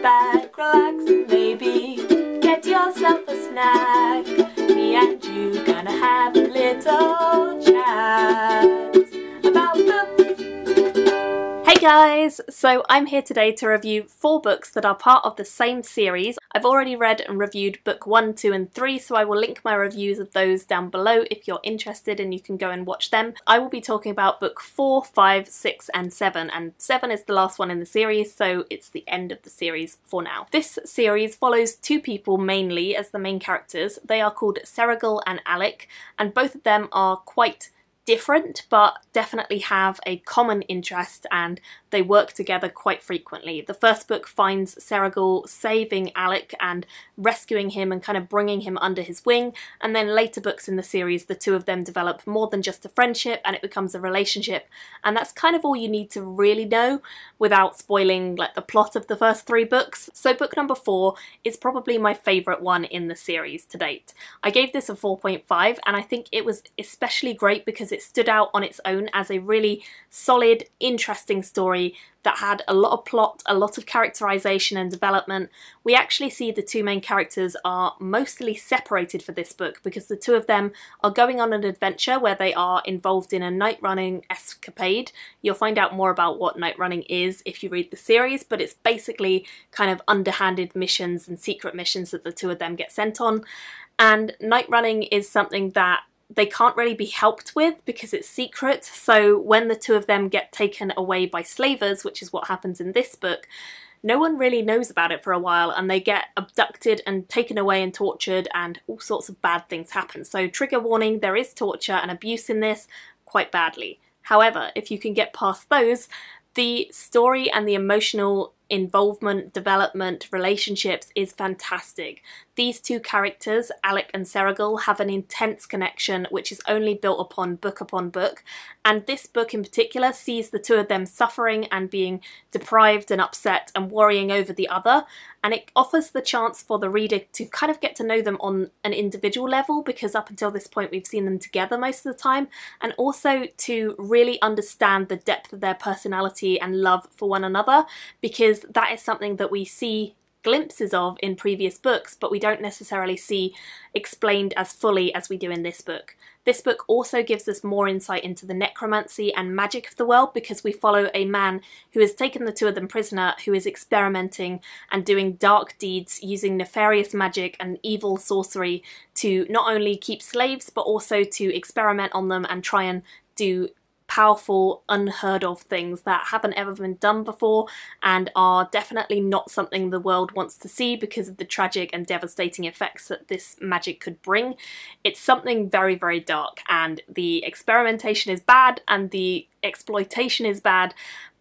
back, relax, and maybe get yourself a snack. Me and you gonna have a little chat about books. Hey guys! So I'm here today to review 4 books that are part of the same series. I've already read and reviewed book 1, 2 and 3, so I will link my reviews of those down below if you're interested and you can go and watch them. I will be talking about book 4, 5, 6 and 7, and 7 is the last one in the series, so it's the end of the series for now. This series follows 2 people mainly as the main characters. They are called Senegal and Alec, and both of them are quite different but definitely have a common interest and they work together quite frequently. The first book finds Senegal saving Alec and rescuing him and kind of bringing him under his wing, and then later books in the series the two of them develop more than just a friendship and it becomes a relationship, and that's kind of all you need to really know without spoiling like the plot of the first 3 books. So book number 4 is probably my favourite one in the series to date. I gave this a 4.5 and I think it was especially great because it stood out on its own as a really solid, interesting story that had a lot of plot, a lot of characterization and development. We actually see the 2 main characters are mostly separated for this book because the 2 of them are going on an adventure where they are involved in a night running escapade. You'll find out more about what night running is if you read the series, but it's basically kind of underhanded missions and secret missions that the 2 of them get sent on. And night running is something that they can't really be helped with because it's secret, so when the 2 of them get taken away by slavers, which is what happens in this book, no one really knows about it for a while and they get abducted and taken away and tortured and all sorts of bad things happen. So trigger warning, there is torture and abuse in this quite badly. However, if you can get past those, the story and the emotional involvement, development, relationships is fantastic. These 2 characters, Alec and Senegal, have an intense connection which is only built upon book, and this book in particular sees the 2 of them suffering and being deprived and upset and worrying over the other, and it offers the chance for the reader to kind of get to know them on an individual level because up until this point we've seen them together most of the time, and also to really understand the depth of their personality and love for one another, because that is something that we see glimpses of in previous books but we don't necessarily see explained as fully as we do in this book. This book also gives us more insight into the necromancy and magic of the world because we follow a man who has taken the 2 of them prisoner, who is experimenting and doing dark deeds using nefarious magic and evil sorcery to not only keep slaves but also to experiment on them and try and do powerful, unheard of things that haven't ever been done before and are definitely not something the world wants to see because of the tragic and devastating effects that this magic could bring. It's something very, very dark, and the experimentation is bad and the exploitation is bad,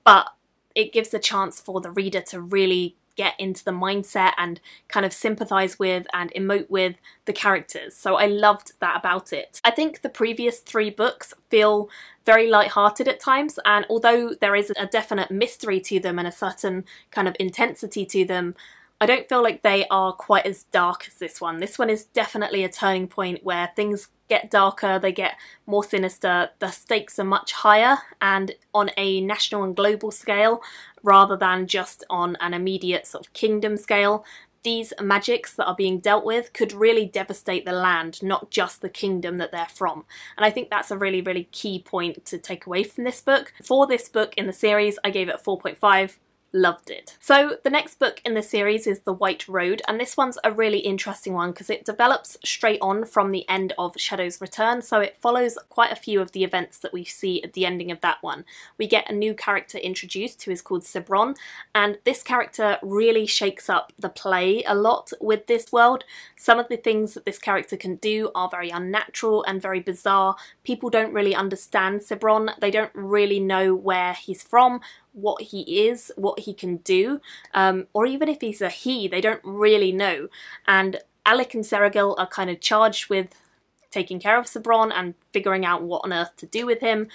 but it gives a chance for the reader to really get into the mindset and kind of sympathise with and emote with the characters. So I loved that about it. I think the previous 3 books feel very light-hearted at times, and although there is a definite mystery to them and a certain kind of intensity to them, I don't feel like they are quite as dark as this one. This one is definitely a turning point where things get darker, they get more sinister, the stakes are much higher and on a national and global scale rather than just on an immediate sort of kingdom scale. These magics that are being dealt with could really devastate the land, not just the kingdom that they're from. And I think that's a really, really key point to take away from this book. For this book in the series, I gave it a 4.5. Loved it. So the next book in the series is The White Road, and this one's a really interesting one because it develops straight on from the end of Shadow's Return, so it follows quite a few of the events that we see at the ending of that one. We get a new character introduced who is called Sebron, and this character really shakes up the play a lot with this world. Some of the things that this character can do are very unnatural and very bizarre. People don't really understand Sebron, they don't really know where he's from, what he is, what he can do, or even if he's a he, they don't really know. And Alec and Senegal are kind of charged with taking care of Sebron and figuring out what on earth to do with him.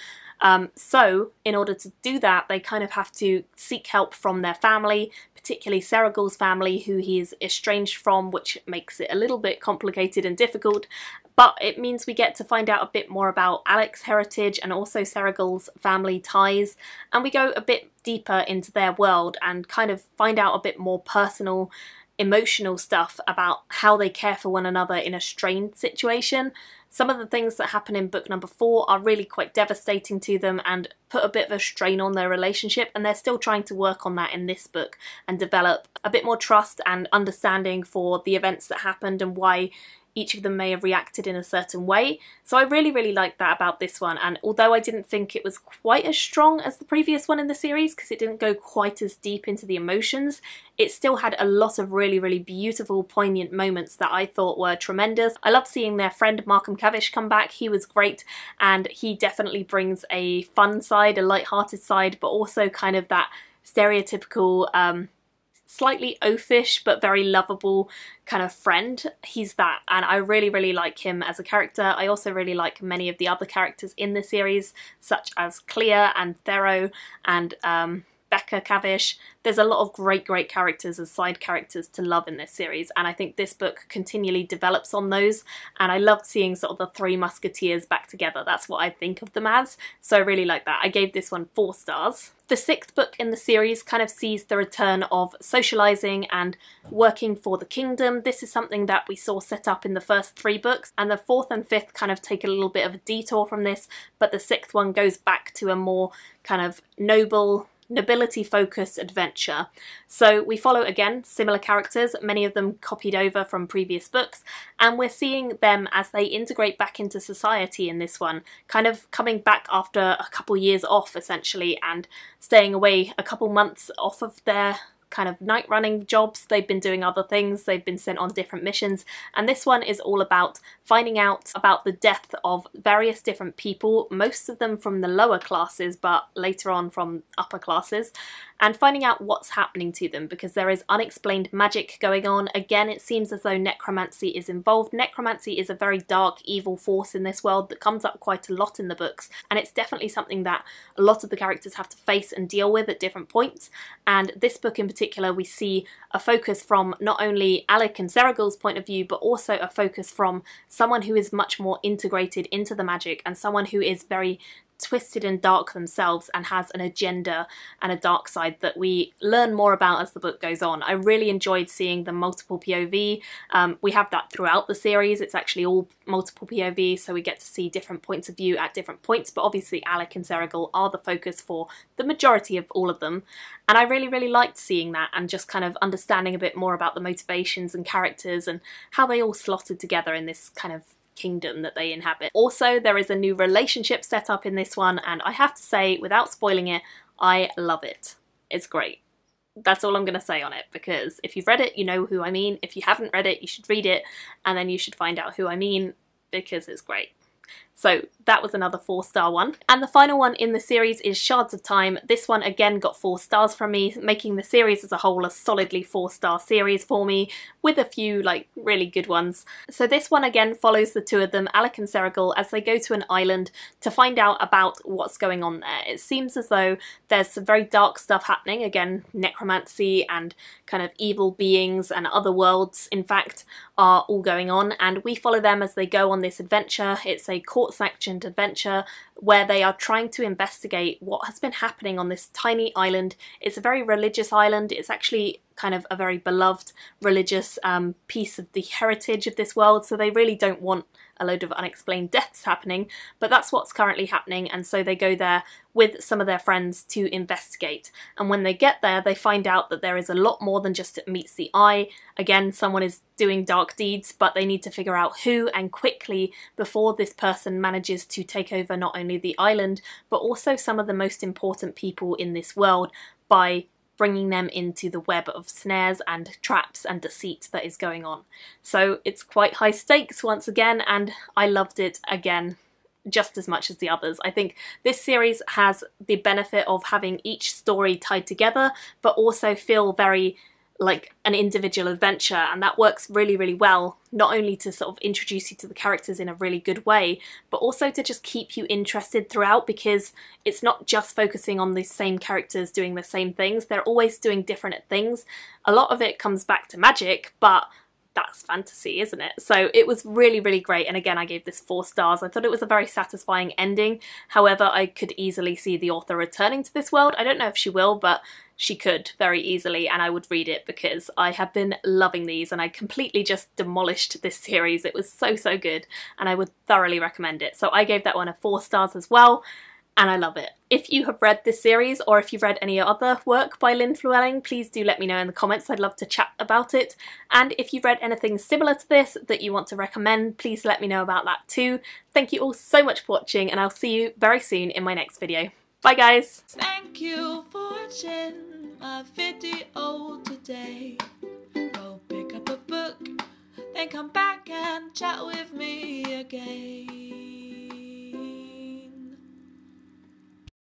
So in order to do that, they kind of have to seek help from their family, particularly Seragul's family, who he is estranged from, which makes it a little bit complicated and difficult. But it means we get to find out a bit more about Alec's heritage and also Seragul's family ties, and we go a bit deeper into their world and kind of find out a bit more personal, emotional stuff about how they care for one another in a strained situation. Some of the things that happen in book number 4 are really quite devastating to them and put a bit of a strain on their relationship, and they're still trying to work on that in this book and develop a bit more trust and understanding for the events that happened and why each of them may have reacted in a certain way. So I really like that about this one, and although I didn't think it was quite as strong as the previous one in the series because it didn't go quite as deep into the emotions, it still had a lot of really beautiful, poignant moments that I thought were tremendous. I love seeing their friend Markham Cavish come back. He was great, and he definitely brings a fun side, a light-hearted side, but also kind of that stereotypical slightly oafish but very lovable kind of friend. He's that, and I really like him as a character. I also really like many of the other characters in the series, such as Clea and Thero and Becca Cavish. There's a lot of great characters as side characters to love in this series, and I think this book continually develops on those, and I loved seeing sort of the 3 musketeers back together. That's what I think of them as, so I really like that. I gave this one 4 stars. The 6th book in the series kind of sees the return of socialising and working for the kingdom. This is something that we saw set up in the first 3 books, and the 4th and 5th kind of take a little bit of a detour from this, but the 6th one goes back to a more kind of nobility focused adventure. So we follow again similar characters, many of them copied over from previous books, and we're seeing them as they integrate back into society in this one, kind of coming back after a couple years off essentially and staying away a couple months off of their kind of night running jobs. They've been doing other things, they've been sent on different missions, and this one is all about finding out about the death of various different people, most of them from the lower classes but later on from upper classes, and finding out what's happening to them because there is unexplained magic going on. Again, it seems as though necromancy is involved. Necromancy is a very dark, evil force in this world that comes up quite a lot in the books, and it's definitely something that a lot of the characters have to face and deal with at different points, and this book in particular we see a focus from not only Alec and Seragul's point of view, but also a focus from someone who is much more integrated into the magic and someone who is very twisted and dark themselves and has an agenda and a dark side that we learn more about as the book goes on. I really enjoyed seeing the multiple POV. We have that throughout the series. It's actually all multiple POV, so we get to see different points of view at different points, but obviously Alec and Seragul are the focus for the majority of all of them, and I really liked seeing that and just kind of understanding a bit more about the motivations and characters and how they all slotted together in this kind of kingdom that they inhabit. Also, there is a new relationship set up in this one, and I have to say, without spoiling it, I love it. It's great. That's all I'm going to say on it, because if you've read it, you know who I mean. If you haven't read it, you should read it, and then you should find out who I mean, because it's great. So that was another 4-star one. And the final one in the series is Shards of Time. This one again got 4 stars from me, making the series as a whole a solidly 4-star series for me, with a few like really good ones. So this one again follows the 2 of them, Alec and Seragul, as they go to an island to find out about what's going on there. It seems as though there's some very dark stuff happening, again necromancy and kind of evil beings and other worlds in fact are all going on, and we follow them as they go on this adventure. It's a court-sanctioned adventure where they are trying to investigate what has been happening on this tiny island. It's a very religious island. It's actually kind of a very beloved religious piece of the heritage of this world, so they really don't want a load of unexplained deaths happening, but that's what's currently happening, and so they go there with some of their friends to investigate. And when they get there, they find out that there is a lot more than just it meets the eye. Again, someone is doing dark deeds, but they need to figure out who, and quickly, before this person manages to take over not only the island, but also some of the most important people in this world by bringing them into the web of snares and traps and deceit that is going on. So it's quite high stakes once again, and I loved it again just as much as the others. I think this series has the benefit of having each story tied together, but also feel very like an individual adventure, and that works really, really well, not only to sort of introduce you to the characters in a really good way, but also to just keep you interested throughout, because it's not just focusing on the same characters doing the same things, they're always doing different things. A lot of it comes back to magic, but that's fantasy, isn't it? So it was really, really great, and again I gave this 4 stars. I thought it was a very satisfying ending. However, I could easily see the author returning to this world. I don't know if she will, but she could very easily, and I would read it because I have been loving these and I completely just demolished this series. It was so, so good, and I would thoroughly recommend it. So I gave that one a 4 stars as well, and I love it. If you have read this series, or if you've read any other work by Lynn Llewellyn, please do let me know in the comments. I'd love to chat about it. And if you've read anything similar to this that you want to recommend, please let me know about that too. Thank you all so much for watching, and I'll see you very soon in my next video. Bye guys! Thank you for watching my video today. Go pick up a book, then come back and chat with me again.